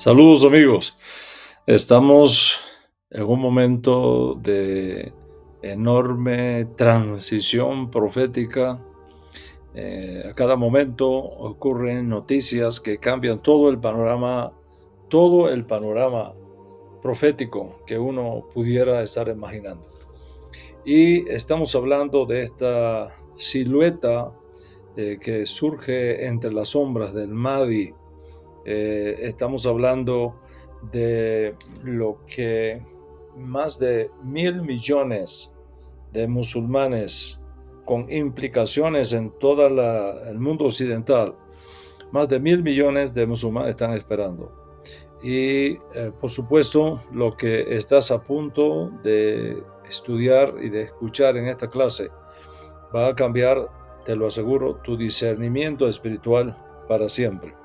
Saludos amigos, estamos en un momento de enorme transición profética. A cada momento ocurren noticias que cambian todo el panorama profético que uno pudiera estar imaginando. Y estamos hablando de esta silueta que surge entre las sombras del Mahdi. Estamos hablando de lo que más de 1.000 millones de musulmanes con implicaciones en todo el mundo occidental, más de 1.000 millones de musulmanes están esperando. Y por supuesto, lo que estás a punto de estudiar y de escuchar en esta clase va a cambiar, te lo aseguro, tu discernimiento espiritual para siempre.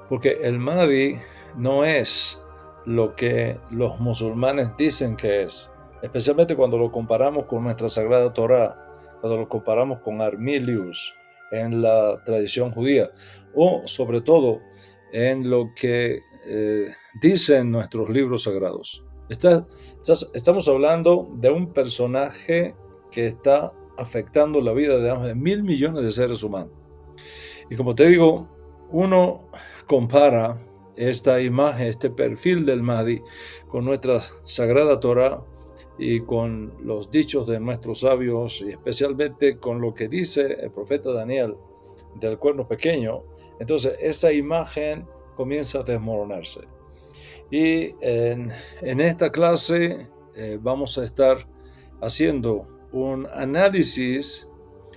Porque el Mahdi no es lo que los musulmanes dicen que es, especialmente cuando lo comparamos con nuestra Sagrada Torá, cuando lo comparamos con Armilius en la tradición judía, o sobre todo en lo que dicen nuestros libros sagrados. Estamos hablando de un personaje que está afectando la vida de más de 1.000 millones de seres humanos. Y como te digo, uno compara esta imagen, este perfil del Mahdi con nuestra Sagrada Torá y con los dichos de nuestros sabios, y especialmente con lo que dice el profeta Daniel del cuerno pequeño. Entonces esa imagen comienza a desmoronarse. Y en esta clase vamos a estar haciendo un análisis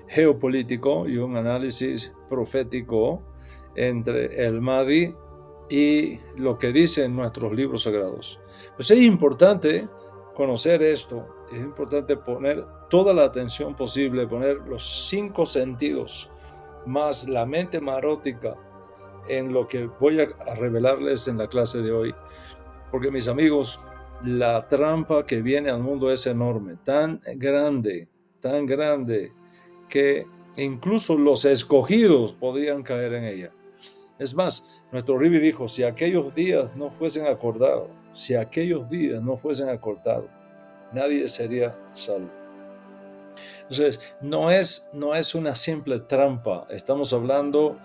geopolítico y un análisis profético entre el Mahdi y lo que dicen nuestros libros sagrados. Pues es importante conocer esto, es importante poner toda la atención posible, poner los 5 sentidos más la mente marótica en lo que voy a revelarles en la clase de hoy. Porque mis amigos, la trampa que viene al mundo es enorme, tan grande, que incluso los escogidos podrían caer en ella. Es más, nuestro Ribi dijo, si aquellos días no fuesen acordados, nadie sería salvo. Entonces, no es una simple trampa, estamos hablando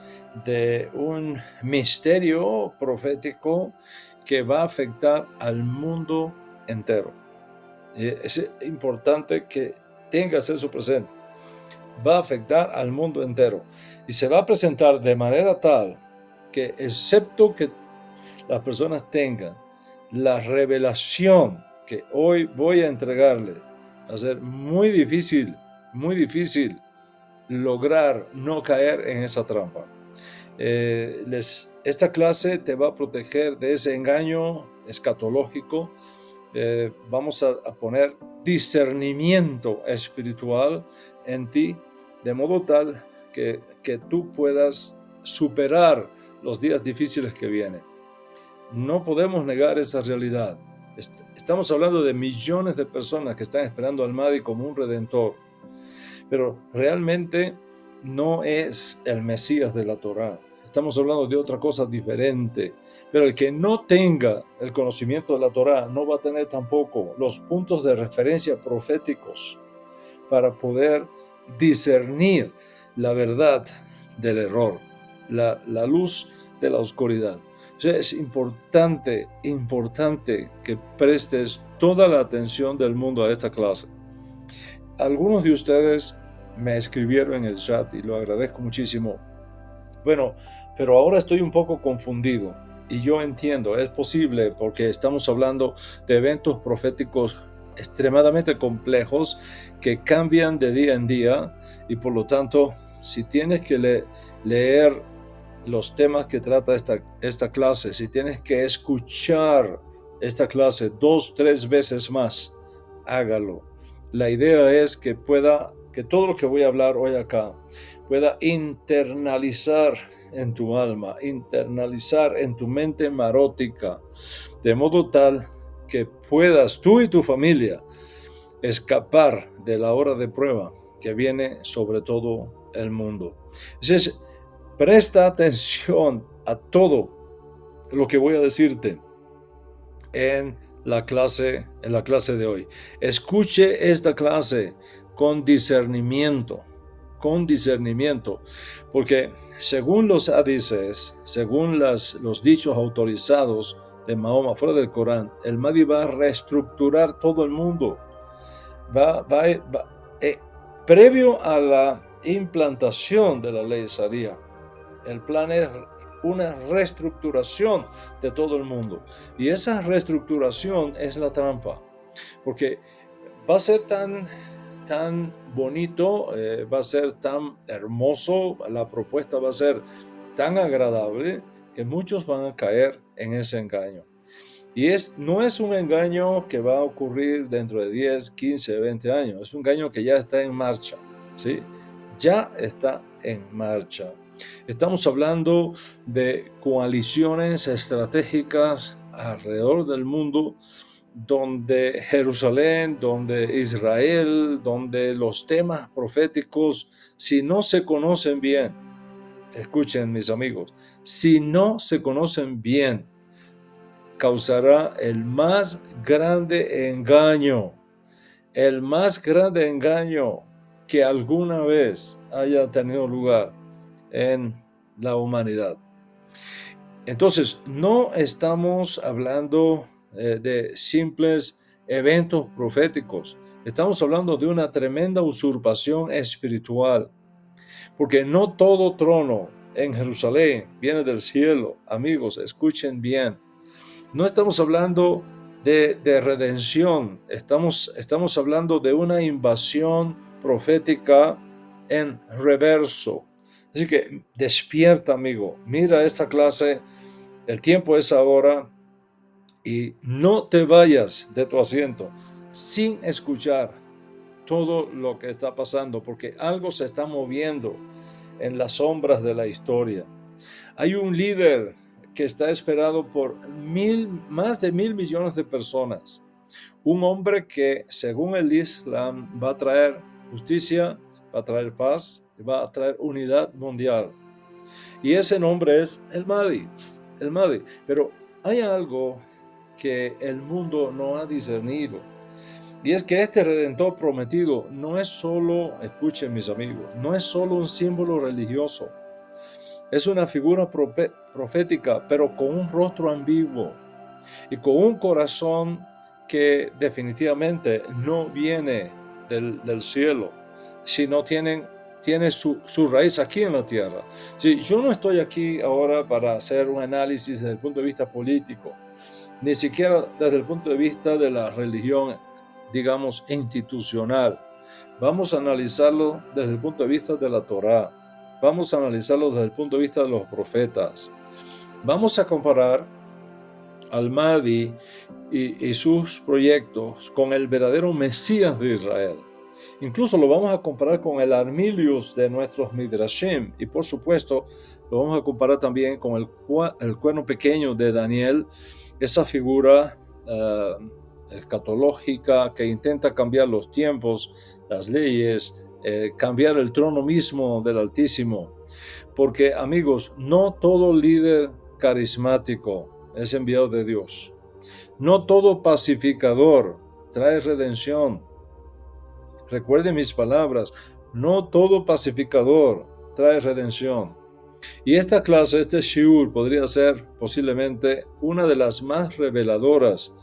de un misterio profético que va a afectar al mundo entero. Es importante que tengas eso presente. Va a afectar al mundo entero y se va a presentar de manera tal que, excepto que las personas tengan la revelación que hoy voy a entregarles, va a ser muy difícil lograr no caer en esa trampa. Esta clase te va a proteger de ese engaño escatológico. Vamos a poner discernimiento espiritual en ti, de modo tal que tú puedas superar los días difíciles que vienen. No podemos negar esa realidad. Estamos hablando de millones de personas que están esperando al Mahdi como un redentor, pero realmente no es el Mesías de la Torá. Estamos hablando de otra cosa diferente. Pero el que no tenga el conocimiento de la Torá no va a tener tampoco los puntos de referencia proféticos para poder discernir la verdad del error, la luz de la oscuridad. O sea, es importante que prestes toda la atención del mundo a esta clase. Algunos de ustedes me escribieron en el chat y lo agradezco muchísimo. Bueno, pero ahora estoy un poco confundido. Y yo entiendo, es posible porque estamos hablando de eventos proféticos extremadamente complejos que cambian de día en día, y por lo tanto, si tienes que leer los temas que trata esta clase, si tienes que escuchar esta clase 2, 3 veces más, hágalo. La idea es que todo lo que voy a hablar hoy acá pueda internalizar en tu alma, internalizar en tu mente marótica, de modo tal que puedas tú y tu familia escapar de la hora de prueba que viene sobre todo el mundo. Entonces, presta atención a todo lo que voy a decirte en la clase de hoy. Escuche esta clase con discernimiento, porque según los hadices, según los dichos autorizados de Mahoma fuera del Corán, el Mahdi va a reestructurar todo el mundo. Previo a la implantación de la ley Sharia, el plan es una reestructuración de todo el mundo. Y esa reestructuración es la trampa, porque va a ser tan bonito, va a ser tan hermoso, la propuesta va a ser tan agradable que muchos van a caer en ese engaño. Y no es un engaño que va a ocurrir dentro de 10, 15, 20 años, es un engaño que ya está en marcha, ¿sí? Ya está en marcha. Estamos hablando de coaliciones estratégicas alrededor del mundo, donde Jerusalén, donde Israel, donde los temas proféticos, si no se conocen bien, escuchen mis amigos, si no se conocen bien, causará el más grande engaño que alguna vez haya tenido lugar en la humanidad. Entonces, no estamos hablando de simples eventos proféticos. Estamos hablando de una tremenda usurpación espiritual, porque no todo trono en Jerusalén viene del cielo. Amigos, escuchen bien. No estamos hablando de redención, estamos hablando de una invasión profética en reverso. Así que despierta, amigo, mira esta clase, el tiempo es ahora y no te vayas de tu asiento sin escuchar todo lo que está pasando, porque algo se está moviendo en las sombras de la historia. Hay un líder que está esperado por más de 1.000 millones de personas. Un hombre que, según el Islam, va a traer justicia, va a traer paz y va a traer unidad mundial. Y ese nombre es el Mahdi. Pero hay algo que el mundo no ha discernido. Y es que este Redentor prometido no es solo, escuchen mis amigos, no es solo un símbolo religioso. Es una figura profética, pero con un rostro ambiguo y con un corazón que definitivamente no viene del cielo, sino tiene su raíz aquí en la tierra. Sí, yo no estoy aquí ahora para hacer un análisis desde el punto de vista político, ni siquiera desde el punto de vista de la religión, digamos, institucional. Vamos a analizarlo desde el punto de vista de la Torá. Vamos a analizarlo desde el punto de vista de los profetas. Vamos a comparar al Mahdi y sus proyectos con el verdadero Mesías de Israel. Incluso lo vamos a comparar con el Armilius de nuestros Midrashim y por supuesto lo vamos a comparar también con el cuerno pequeño de Daniel, esa figura escatológica que intenta cambiar los tiempos, las leyes, cambiar el trono mismo del Altísimo. Porque, amigos, no todo líder carismático es enviado de Dios. No todo pacificador trae redención. Recuerden mis palabras, no todo pacificador trae redención. Y esta clase, este shiur, podría ser posiblemente una de las más reveladoras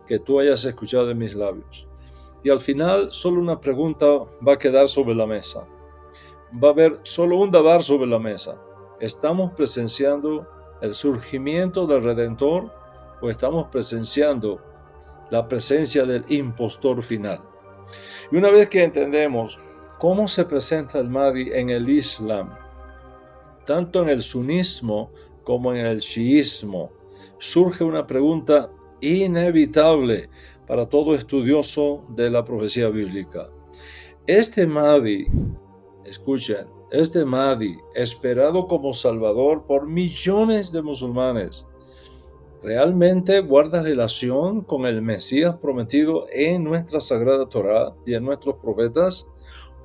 que tú hayas escuchado de mis labios. Y al final, solo una pregunta va a quedar sobre la mesa. Va a haber solo un davar sobre la mesa. ¿Estamos presenciando el surgimiento del Redentor o estamos presenciando la presencia del impostor final? Y una vez que entendemos cómo se presenta el Mahdi en el Islam, tanto en el sunismo como en el chiismo, surge una pregunta inevitable para todo estudioso de la profecía bíblica. Este Mahdi, escuchen, este Mahdi, esperado como salvador por millones de musulmanes, ¿realmente guarda relación con el Mesías prometido en nuestra Sagrada Torá y en nuestros profetas?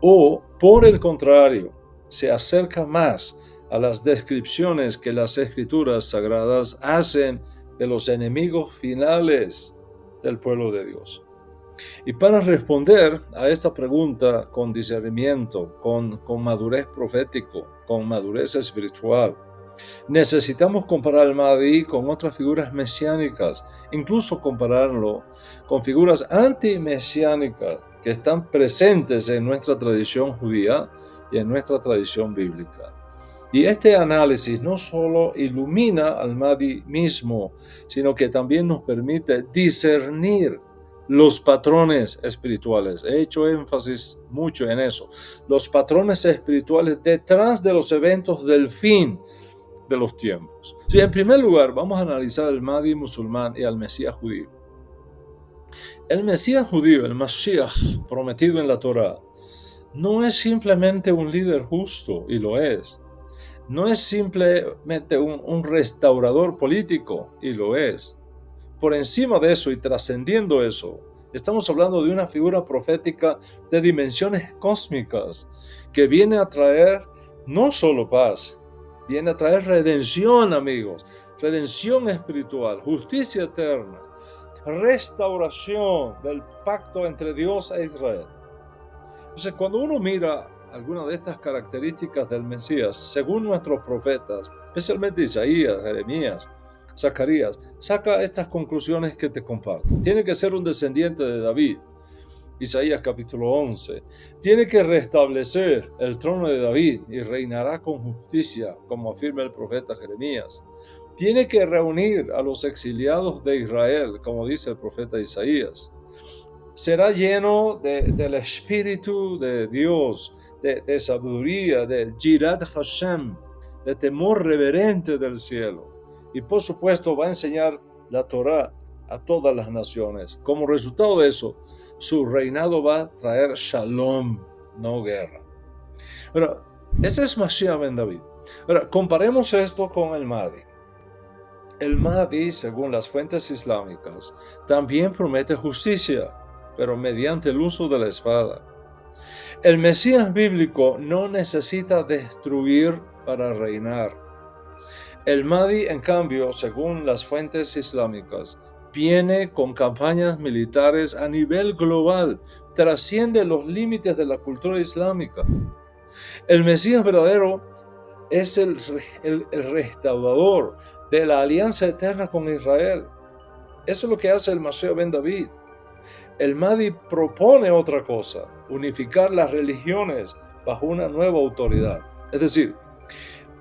¿O, por el contrario, se acerca más a las descripciones que las escrituras sagradas hacen de los enemigos finales del pueblo de Dios. Y para responder a esta pregunta con discernimiento, con madurez profético, con madurez espiritual, necesitamos comparar al Mahdi con otras figuras mesiánicas, incluso compararlo con figuras antimesiánicas que están presentes en nuestra tradición judía y en nuestra tradición bíblica. Y este análisis no solo ilumina al Mahdi mismo, sino que también nos permite discernir los patrones espirituales. He hecho énfasis mucho en eso. Los patrones espirituales detrás de los eventos del fin de los tiempos. Sí, en primer lugar, vamos a analizar al Mahdi musulmán y al Mesías judío. El Mesías judío, el Mashiach prometido en la Torá, no es simplemente un líder justo, y lo es. No es simplemente un restaurador político, y lo es. Por encima de eso y trascendiendo eso, estamos hablando de una figura profética de dimensiones cósmicas que viene a traer no solo paz, viene a traer redención, amigos, redención espiritual, justicia eterna, restauración del pacto entre Dios e Israel. Entonces, cuando uno mira algunas de estas características del Mesías, según nuestros profetas, especialmente Isaías, Jeremías, Zacarías, saca estas conclusiones que te comparto. Tiene que ser un descendiente de David, Isaías capítulo 11. Tiene que restablecer el trono de David y reinará con justicia, como afirma el profeta Jeremías. Tiene que reunir a los exiliados de Israel, como dice el profeta Isaías. Será lleno del Espíritu de Dios, de sabiduría, de Yirat Hashem, de temor reverente del cielo. Y por supuesto va a enseñar la Torá a todas las naciones. Como resultado de eso, su reinado va a traer shalom, no guerra. Ahora, ese es Mashiach ben David. Ahora, comparemos esto con el Mahdi. El Mahdi, según las fuentes islámicas, también promete justicia, pero mediante el uso de la espada. El Mesías bíblico no necesita destruir para reinar. El Mahdi, en cambio, según las fuentes islámicas, viene con campañas militares a nivel global, trasciende los límites de la cultura islámica. El Mesías verdadero es el restaurador de la alianza eterna con Israel. Eso es lo que hace el Mashiach ben David. El Mahdi propone otra cosa, unificar las religiones bajo una nueva autoridad. Es decir,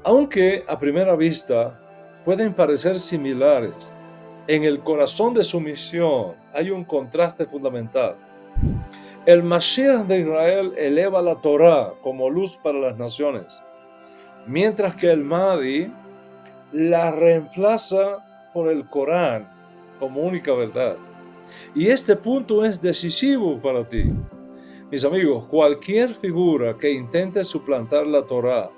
aunque a primera vista pueden parecer similares, en el corazón de su misión hay un contraste fundamental. El Mashiach de Israel eleva la Torá como luz para las naciones, mientras que el Mahdi la reemplaza por el Corán como única verdad. Y este punto es decisivo para ti. Mis amigos, cualquier figura que intente suplantar la Torá,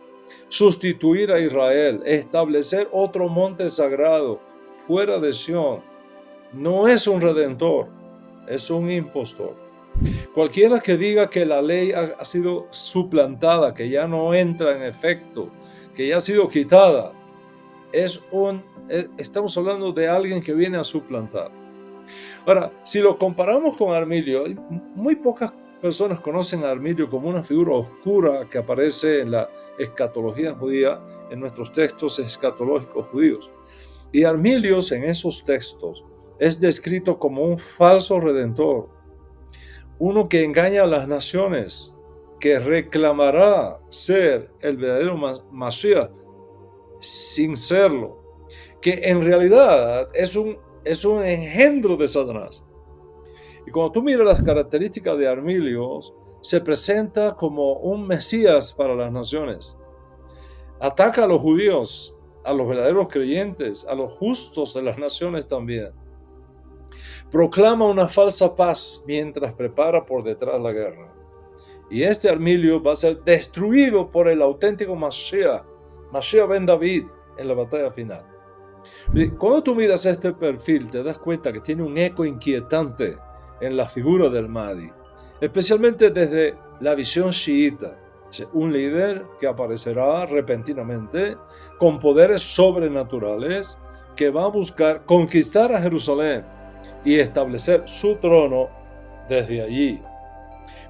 sustituir a Israel, establecer otro monte sagrado fuera de Sión, no es un redentor, es un impostor. Cualquiera que diga que la ley ha sido suplantada, que ya no entra en efecto, que ya ha sido quitada, estamos hablando de alguien que viene a suplantar. Ahora, si lo comparamos con Armilio, muy pocas personas conocen a Armilio como una figura oscura que aparece en la escatología judía, en nuestros textos escatológicos judíos. Y Armilio en esos textos es descrito como un falso redentor, uno que engaña a las naciones, que reclamará ser el verdadero Mashiach sin serlo, que en realidad es un engendro de Satanás. Y cuando tú miras las características de Armilio, se presenta como un Mesías para las naciones. Ataca a los judíos, a los verdaderos creyentes, a los justos de las naciones también. Proclama una falsa paz mientras prepara por detrás la guerra. Y este Armilio va a ser destruido por el auténtico Mashiach ben David, en la batalla final. Cuando tú miras este perfil, te das cuenta que tiene un eco inquietante en la figura del Mahdi, especialmente desde la visión chiita. Un líder que aparecerá repentinamente con poderes sobrenaturales, que va a buscar conquistar a Jerusalén y establecer su trono desde allí.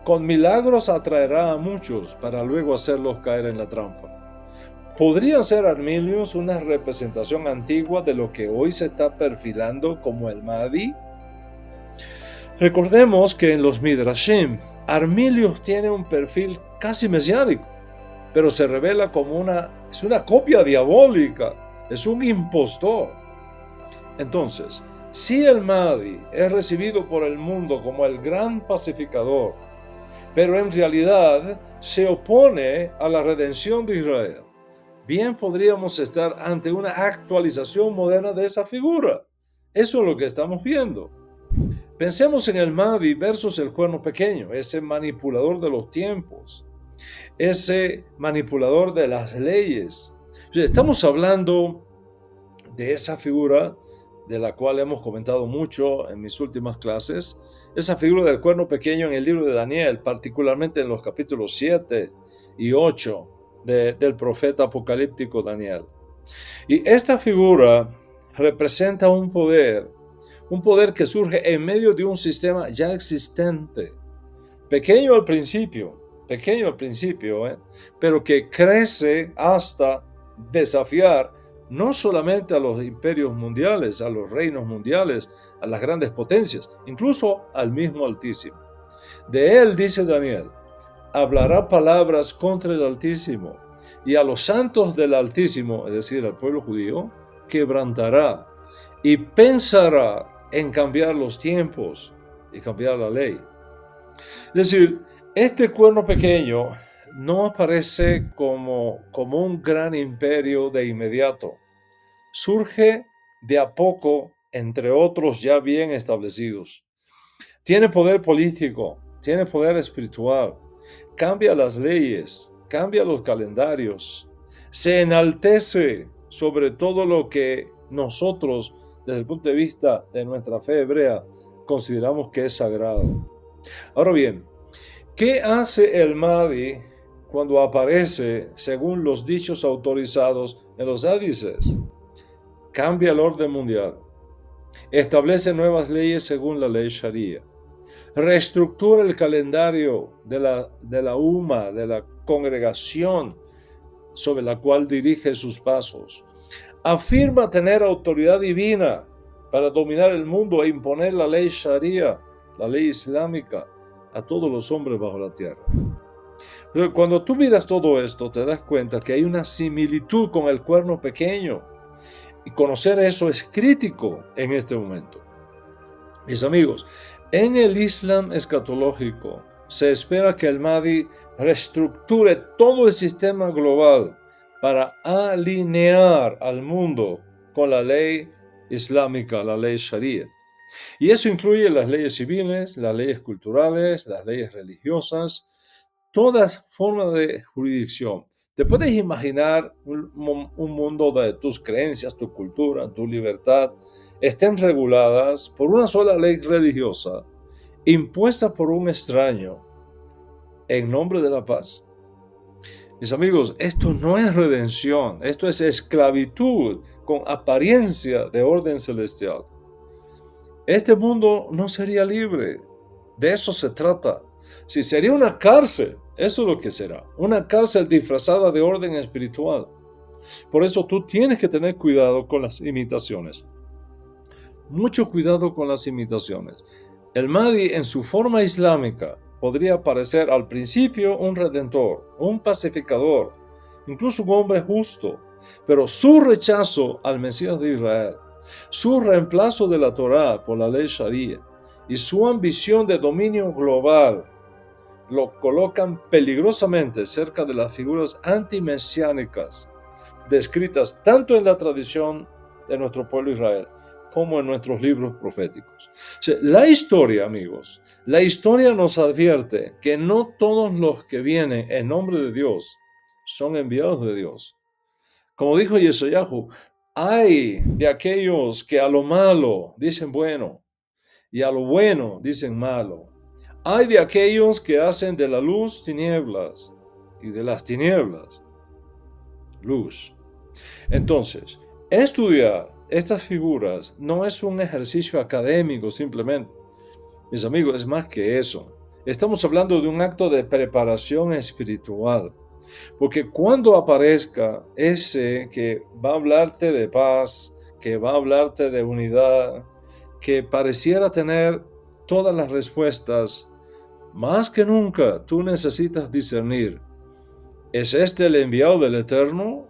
Con milagros atraerá a muchos para luego hacerlos caer en la trampa. ¿Podría ser Armilius una representación antigua de lo que hoy se está perfilando como el Mahdi? Recordemos que en los Midrashim, Armilius tiene un perfil casi mesiánico, pero se revela como una copia diabólica, es un impostor. Entonces, si el Mahdi es recibido por el mundo como el gran pacificador, pero en realidad se opone a la redención de Israel, bien podríamos estar ante una actualización moderna de esa figura. Eso es lo que estamos viendo. Pensemos en el Mahdi versus el cuerno pequeño, ese manipulador de los tiempos, ese manipulador de las leyes. Estamos hablando de esa figura de la cual hemos comentado mucho en mis últimas clases, esa figura del cuerno pequeño en el libro de Daniel, particularmente en los capítulos 7 y 8 del profeta apocalíptico Daniel. Y esta figura representa un poder que surge en medio de un sistema ya existente, pequeño al principio, pero que crece hasta desafiar no solamente a los imperios mundiales, a los reinos mundiales, a las grandes potencias, incluso al mismo Altísimo. De él, dice Daniel, hablará palabras contra el Altísimo, y a los santos del Altísimo, es decir, al pueblo judío, quebrantará y pensará en cambiar los tiempos y cambiar la ley. Es decir, este cuerno pequeño no aparece como un gran imperio de inmediato. Surge de a poco entre otros ya bien establecidos. Tiene poder político, tiene poder espiritual, cambia las leyes, cambia los calendarios, se enaltece sobre todo lo que nosotros, desde el punto de vista de nuestra fe hebrea, consideramos que es sagrado. Ahora bien, ¿qué hace el Mahdi cuando aparece según los dichos autorizados en los hadices? Cambia el orden mundial, establece nuevas leyes según la ley Sharia, reestructura el calendario de la UMA, de la congregación sobre la cual dirige sus pasos, afirma tener autoridad divina para dominar el mundo e imponer la ley Sharia, la ley islámica, a todos los hombres bajo la tierra. Cuando tú miras todo esto, te das cuenta que hay una similitud con el cuerno pequeño, y conocer eso es crítico en este momento. Mis amigos, en el Islam escatológico se espera que el Mahdi reestructure todo el sistema global para alinear al mundo con la ley islámica, la ley Sharia. Y eso incluye las leyes civiles, las leyes culturales, las leyes religiosas, todas formas de jurisdicción. ¿Te puedes imaginar un mundo donde tus creencias, tu cultura, tu libertad estén reguladas por una sola ley religiosa impuesta por un extraño en nombre de la paz? Mis amigos, esto no es redención, esto es esclavitud con apariencia de orden celestial. Este mundo no sería libre, de eso se trata. Si sería una cárcel, eso es lo que será, una cárcel disfrazada de orden espiritual. Por eso tú tienes que tener cuidado con las imitaciones. Mucho cuidado con las imitaciones. El Mahdi en su forma islámica podría parecer al principio un redentor, un pacificador, incluso un hombre justo, pero su rechazo al Mesías de Israel, su reemplazo de la Torá por la ley Sharia y su ambición de dominio global lo colocan peligrosamente cerca de las figuras antimesiánicas descritas tanto en la tradición de nuestro pueblo Israel como en nuestros libros proféticos. O sea, la historia, amigos, la historia nos advierte que no todos los que vienen en nombre de Dios son enviados de Dios. Como dijo Yeshayahu, hay de aquellos que a lo malo dicen bueno y a lo bueno dicen malo. Hay de aquellos que hacen de la luz tinieblas y de las tinieblas, luz. Entonces, estudiar estas figuras no es un ejercicio académico simplemente. Mis amigos, es más que eso. Estamos hablando de un acto de preparación espiritual. Porque cuando aparezca ese que va a hablarte de paz, que va a hablarte de unidad, que pareciera tener todas las respuestas, más que nunca tú necesitas discernir, ¿es este el enviado del Eterno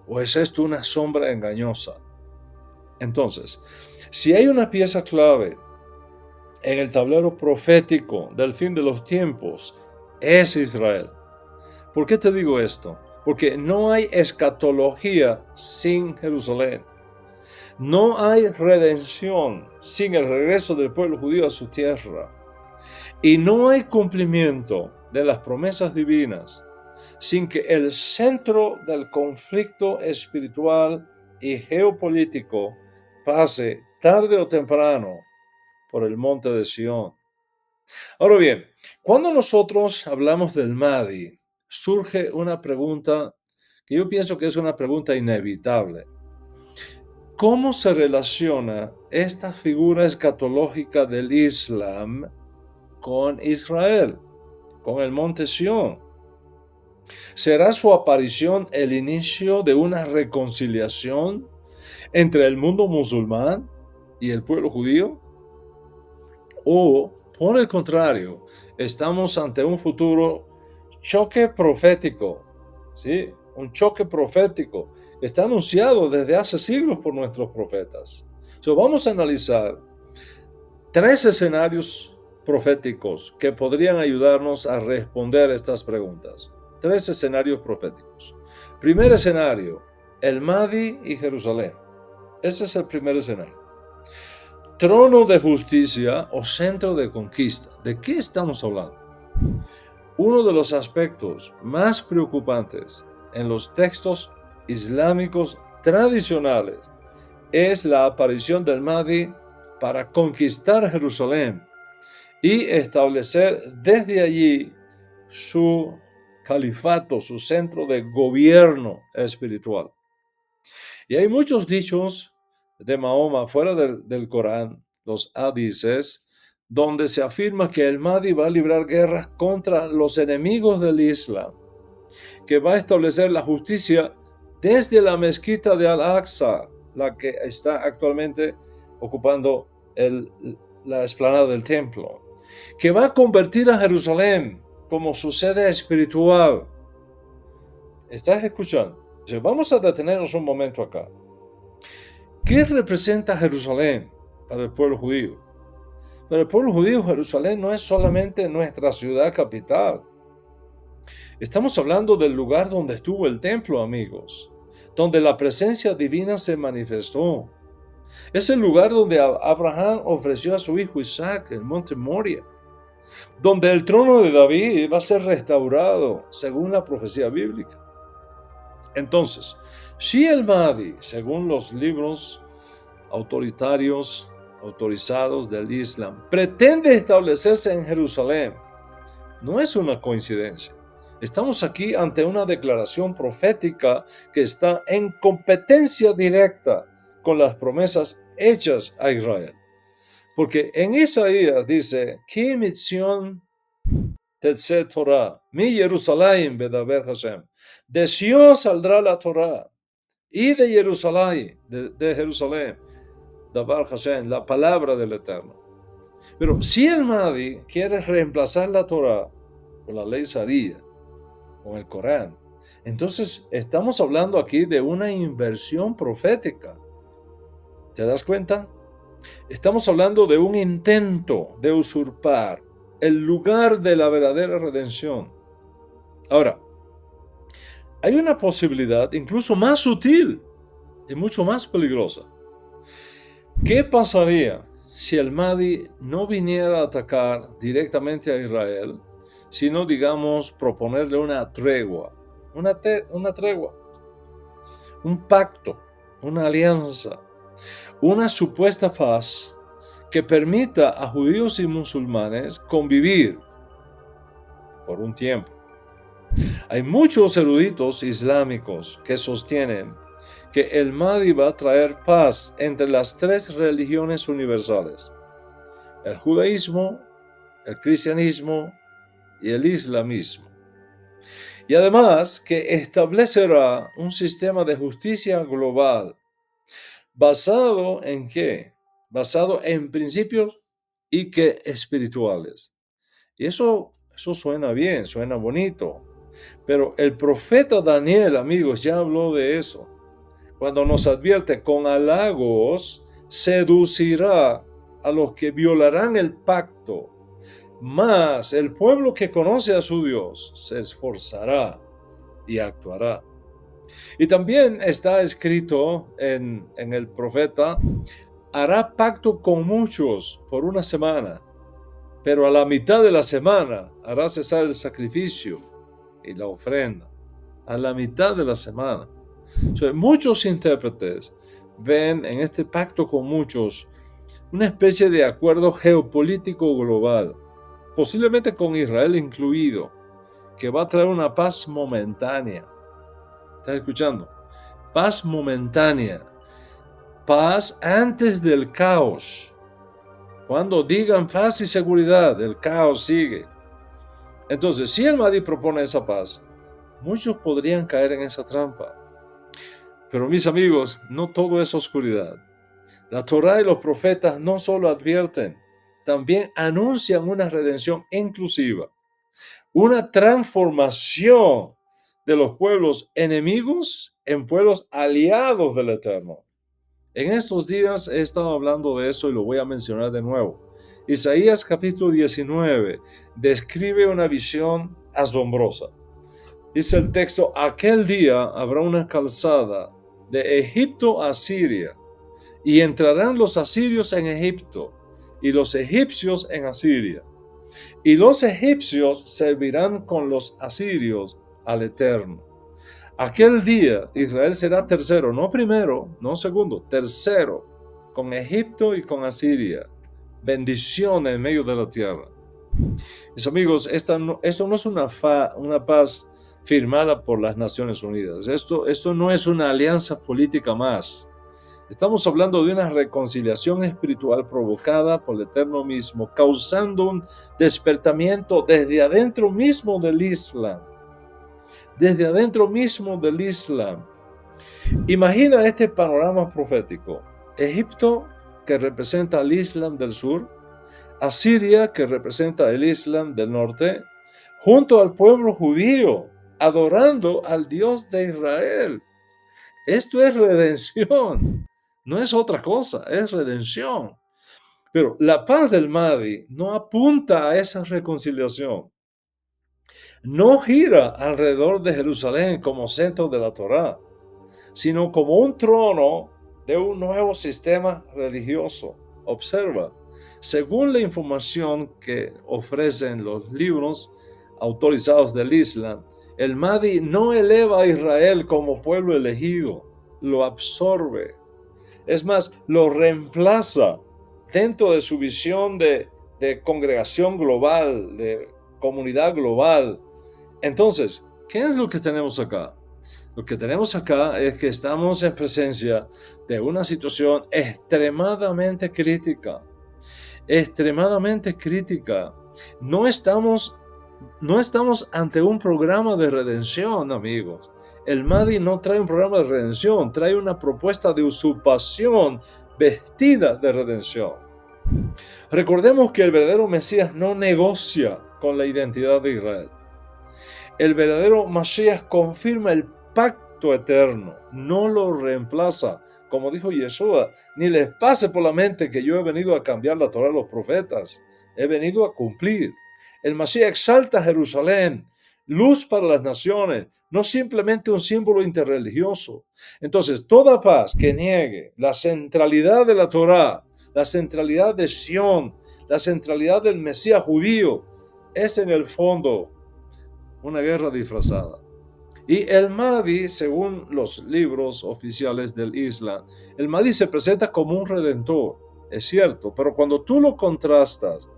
o es esto una sombra engañosa? Entonces, si hay una pieza clave en el tablero profético del fin de los tiempos, es Israel. ¿Por qué te digo esto? Porque no hay escatología sin Jerusalén. No hay redención sin el regreso del pueblo judío a su tierra. Y no hay cumplimiento de las promesas divinas sin que el centro del conflicto espiritual y geopolítico pase tarde o temprano por el monte de Sión. Ahora bien, cuando nosotros hablamos del Mahdi, surge una pregunta que yo pienso que es una pregunta inevitable. ¿Cómo se relaciona esta figura escatológica del Islam con Israel, con el monte Sión? ¿Será su aparición el inicio de una reconciliación entre el mundo musulmán y el pueblo judío? ¿O, por el contrario, estamos ante un futuro choque profético? ¿Sí? Un choque profético que está anunciado desde hace siglos por nuestros profetas. Vamos a analizar 3 escenarios proféticos que podrían ayudarnos a responder estas preguntas. 3 escenarios proféticos. Primer escenario, el Mahdi y Jerusalén. Ese es el primer escenario. Trono de justicia o centro de conquista. ¿De qué estamos hablando? Uno de los aspectos más preocupantes en los textos islámicos tradicionales es la aparición del Mahdi para conquistar Jerusalén y establecer desde allí su califato, su centro de gobierno espiritual. Y hay muchos dichos de Mahoma fuera del Corán, los hadices, donde se afirma que el Mahdi va a librar guerras contra los enemigos del Islam, que va a establecer la justicia desde la mezquita de Al-Aqsa, la que está actualmente ocupando la explanada del templo, que va a convertir a Jerusalén como su sede espiritual. ¿Estás escuchando? Entonces, vamos a detenernos un momento acá. ¿Qué representa Jerusalén para el pueblo judío? Para el pueblo judío, Jerusalén no es solamente nuestra ciudad capital. Estamos hablando del lugar donde estuvo el templo, amigos, donde la presencia divina se manifestó. Es el lugar donde Abraham ofreció a su hijo Isaac, el monte Moria, donde el trono de David va a ser restaurado según la profecía bíblica. Entonces, si el Mahdi, según los libros autoritarios, autorizados del Islam, pretende establecerse en Jerusalén, no es una coincidencia. Estamos aquí ante una declaración profética que está en competencia directa con las promesas hechas a Israel. Porque en Isaías dice, ¿qué misión Tetzé Torah, mi Jerusalén bedaber Hashem? De Sion saldrá la Torah, y de Jerusalén, de Jerusalén, davar Hashem, la palabra del Eterno. Pero si el Mahdi quiere reemplazar la Torah con la ley Sharia, con el Corán, entonces estamos hablando aquí de una inversión profética. ¿Te das cuenta? Estamos hablando de un intento de usurpar el lugar de la verdadera redención. Ahora, hay una posibilidad incluso más sutil y mucho más peligrosa. ¿Qué pasaría si el Mahdi no viniera a atacar directamente a Israel, sino, digamos, proponerle una tregua, una tregua, un pacto, una alianza, una supuesta paz que permita a judíos y musulmanes convivir por un tiempo? Hay muchos eruditos islámicos que sostienen que el Mahdi va a traer paz entre las tres religiones universales: el judaísmo, el cristianismo y el islamismo. Y además que establecerá un sistema de justicia global basado en ¿qué? Basado en principios y que espirituales. Y eso suena bien, suena bonito. Pero el profeta Daniel, amigos, ya habló de eso. Cuando nos advierte: con halagos seducirá a los que violarán el pacto, mas el pueblo que conoce a su Dios se esforzará y actuará. Y también está escrito en el profeta: hará pacto con muchos por una semana, pero a la mitad de la semana hará cesar el sacrificio y la ofrenda. A la mitad de la semana. O sea, muchos intérpretes ven en este pacto con muchos una especie de acuerdo geopolítico global, posiblemente con Israel incluido, que va a traer una paz momentánea. ¿Estás escuchando? Paz momentánea. Paz antes del caos. Cuando digan paz y seguridad, el caos sigue. Entonces, si el Mahdi propone esa paz, muchos podrían caer en esa trampa. Pero mis amigos, no todo es oscuridad. La Torá y los profetas no solo advierten, también anuncian una redención inclusiva, una transformación de los pueblos enemigos en pueblos aliados del Eterno. En estos días he estado hablando de eso y lo voy a mencionar de nuevo. Isaías capítulo 19 describe una visión asombrosa. Dice el texto: aquel día habrá una calzada de Egipto a Siria, y entrarán los asirios en Egipto, y los egipcios en Asiria. Y los egipcios servirán con los asirios al Eterno. Aquel día Israel será tercero, no primero, no segundo, tercero, con Egipto y con Asiria. Bendición en medio de la tierra. Mis amigos, esto no es una paz firmada por las Naciones Unidas. Esto no es una alianza política más. Estamos hablando de una reconciliación espiritual provocada por el Eterno mismo, causando un despertamiento desde adentro mismo del Islam. Desde adentro mismo del Islam. Imagina este panorama profético: Egipto, que representa al Islam del sur; Asiria, que representa el Islam del norte, junto al pueblo judío, adorando al Dios de Israel. Esto es redención, no es otra cosa, es redención. Pero la paz del Mahdi no apunta a esa reconciliación. No gira alrededor de Jerusalén como centro de la Torá, sino como un trono de un nuevo sistema religioso. Observa, según la información que ofrecen los libros autorizados del Islam, el Mahdi no eleva a Israel como pueblo elegido, lo absorbe. Es más, lo reemplaza dentro de su visión de congregación global, de comunidad global. Entonces, ¿qué es lo que tenemos acá? Lo que tenemos acá es que estamos en presencia de una situación extremadamente crítica. Extremadamente crítica. No estamos ante un programa de redención, amigos. El Mahdi no trae un programa de redención, trae una propuesta de usurpación vestida de redención. Recordemos que el verdadero Mesías no negocia con la identidad de Israel. El verdadero Mashiach confirma el pacto eterno, no lo reemplaza. Como dijo Yeshua: ni les pase por la mente que yo he venido a cambiar la Torá de los profetas, he venido a cumplir. El Mashiach exalta a Jerusalén, luz para las naciones, no simplemente un símbolo interreligioso. Entonces, toda paz que niegue la centralidad de la Torá, la centralidad de Sion, la centralidad del Mesías judío, es en el fondo una guerra disfrazada. Y el Mahdi, según los libros oficiales del Islam, el Mahdi se presenta como un redentor, es cierto, pero cuando tú lo contrastas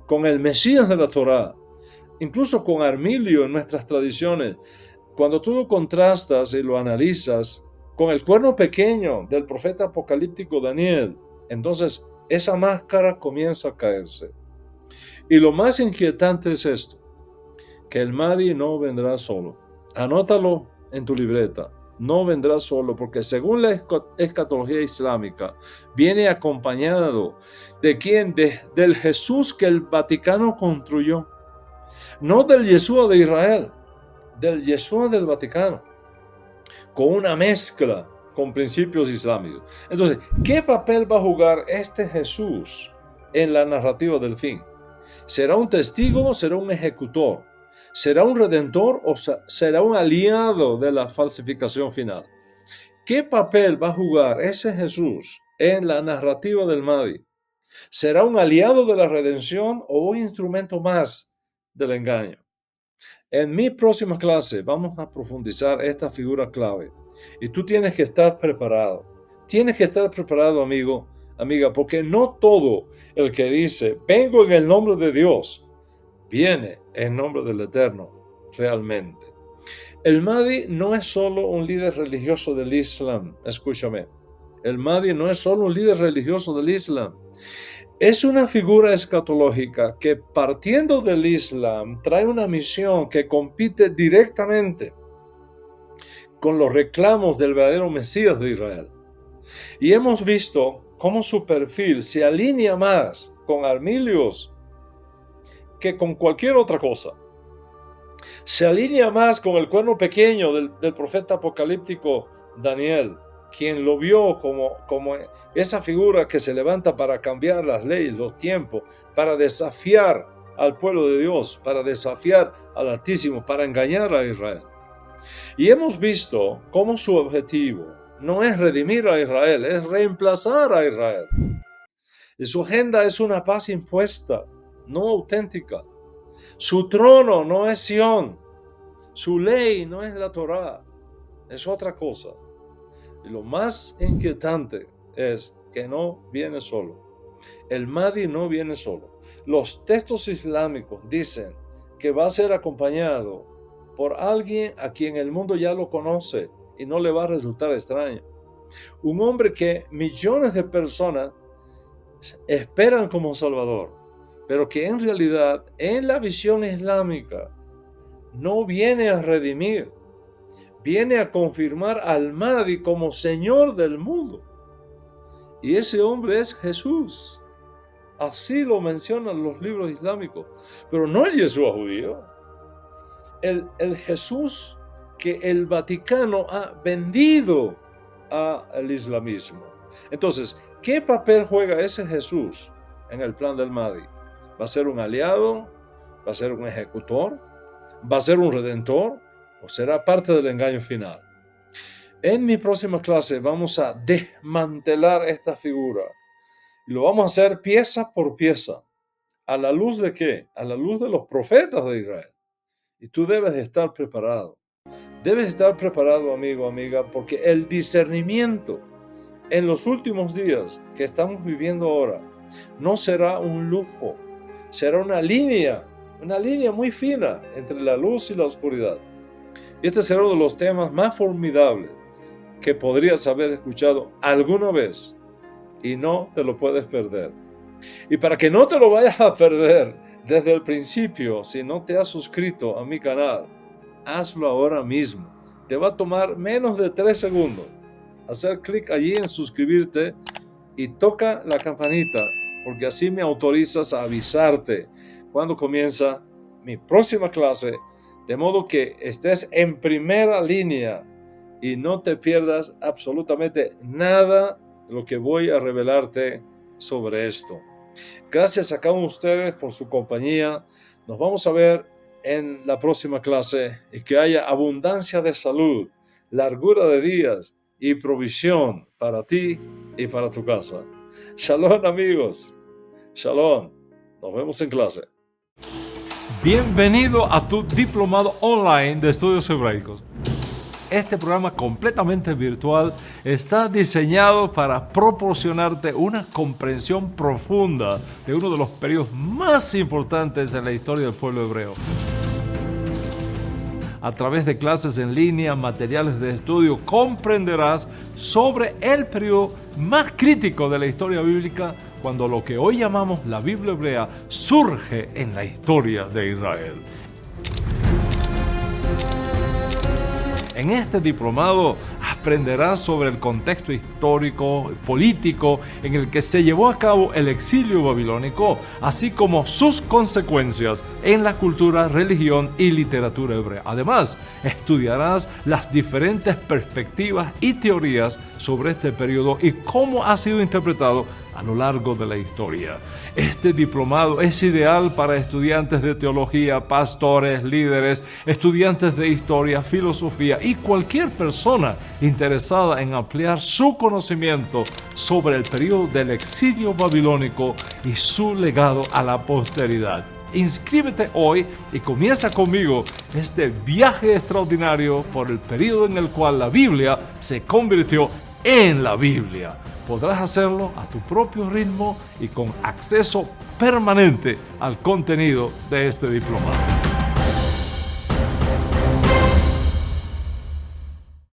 con el Mesías de la Torá incluso con Armilio en nuestras tradiciones, cuando tú lo contrastas y lo analizas con el cuerno pequeño del profeta apocalíptico Daniel, entonces esa máscara comienza a caerse. Y lo más inquietante es esto, que el Mahdi no vendrá solo. Anótalo en tu libreta. No vendrá solo, porque según la escatología islámica, viene acompañado ¿de quién? Del Jesús que el Vaticano construyó. No del Yeshua de Israel, del Yeshua del Vaticano, con una mezcla con principios islámicos. Entonces, ¿qué papel va a jugar este Jesús en la narrativa del fin? ¿Será un testigo o será un ejecutor? ¿Será un redentor o será un aliado de la falsificación final? ¿Qué papel va a jugar ese Jesús en la narrativa del Mahdi? ¿Será un aliado de la redención o un instrumento más del engaño? En mi próxima clase vamos a profundizar esta figura clave y tú tienes que estar preparado. Tienes que estar preparado, amigo, amiga, porque no todo el que dice vengo en el nombre de Dios viene en nombre del Eterno realmente. El Mahdi no es solo un líder religioso del Islam, escúchame. El Mahdi no es solo un líder religioso del Islam. Es una figura escatológica que partiendo del Islam trae una misión que compite directamente con los reclamos del verdadero Mesías de Israel. Y hemos visto cómo su perfil se alinea más con Armilios que con cualquier otra cosa. Se alinea más con el cuerno pequeño del profeta apocalíptico Daniel, quien lo vio como esa figura que se levanta para cambiar las leyes, los tiempos, para desafiar al pueblo de Dios, para desafiar al Altísimo, para engañar a Israel. Y hemos visto cómo su objetivo no es redimir a Israel, es reemplazar a Israel. Y su agenda es una paz impuesta, no auténtica. Su trono no es Sión, su ley no es la Torá, es otra cosa. Y lo más inquietante es que no viene solo. El Mahdi no viene solo. Los textos islámicos dicen que va a ser acompañado por alguien a quien el mundo ya lo conoce y no le va a resultar extraño. Un hombre que millones de personas esperan como Salvador, pero que en realidad en la visión islámica no viene a redimir, viene a confirmar al Mahdi como Señor del mundo. Y ese hombre es Jesús. Así lo mencionan los libros islámicos, pero no el Yeshua judío. El Jesús que el Vaticano ha vendido al islamismo. Entonces, ¿qué papel juega ese Jesús en el plan del Mahdi? ¿Va a ser un aliado? ¿Va a ser un ejecutor? ¿Va a ser un redentor? ¿O será parte del engaño final? En mi próxima clase vamos a desmantelar esta figura. Y lo vamos a hacer pieza por pieza. ¿A la luz de qué? A la luz de los profetas de Israel. Y tú debes de estar preparado. Debes estar preparado, amigo, amiga, porque el discernimiento en los últimos días que estamos viviendo ahora no será un lujo, será una línea muy fina entre la luz y la oscuridad. Y este será uno de los temas más formidables que podrías haber escuchado alguna vez y no te lo puedes perder. Y para que no te lo vayas a perder desde el principio, si no te has suscrito a mi canal, hazlo ahora mismo. Te va a tomar menos de 3 segundos. Hacer clic allí en suscribirte y toca la campanita, porque así me autorizas a avisarte cuando comienza mi próxima clase, de modo que estés en primera línea y no te pierdas absolutamente nada de lo que voy a revelarte sobre esto. Gracias a cada uno de ustedes por su compañía. Nos vamos a ver en la próxima clase y que haya abundancia de salud, largura de días y provisión para ti y para tu casa. Shalom, amigos. Shalom. Nos vemos en clase. Bienvenido a tu diplomado online de estudios hebraicos. Este programa completamente virtual está diseñado para proporcionarte una comprensión profunda de uno de los periodos más importantes en la historia del pueblo hebreo. a través de clases en línea, materiales de estudio, comprenderás sobre el periodo más crítico de la historia bíblica, cuando lo que hoy llamamos la Biblia hebrea surge en la historia de Israel. En este diplomado aprenderás sobre el contexto histórico, político en el que se llevó a cabo el exilio babilónico, así como sus consecuencias en la cultura, religión y literatura hebrea. Además, estudiarás las diferentes perspectivas y teorías sobre este periodo y cómo ha sido interpretado a lo largo de la historia. Este diplomado es ideal para estudiantes de teología, pastores, líderes, estudiantes de historia, filosofía y cualquier persona interesada en ampliar su conocimiento sobre el periodo del exilio babilónico y su legado a la posteridad. Inscríbete hoy y comienza conmigo este viaje extraordinario por el periodo en el cual la Biblia se convirtió en la Biblia. Podrás hacerlo a tu propio ritmo y con acceso permanente al contenido de este diplomado.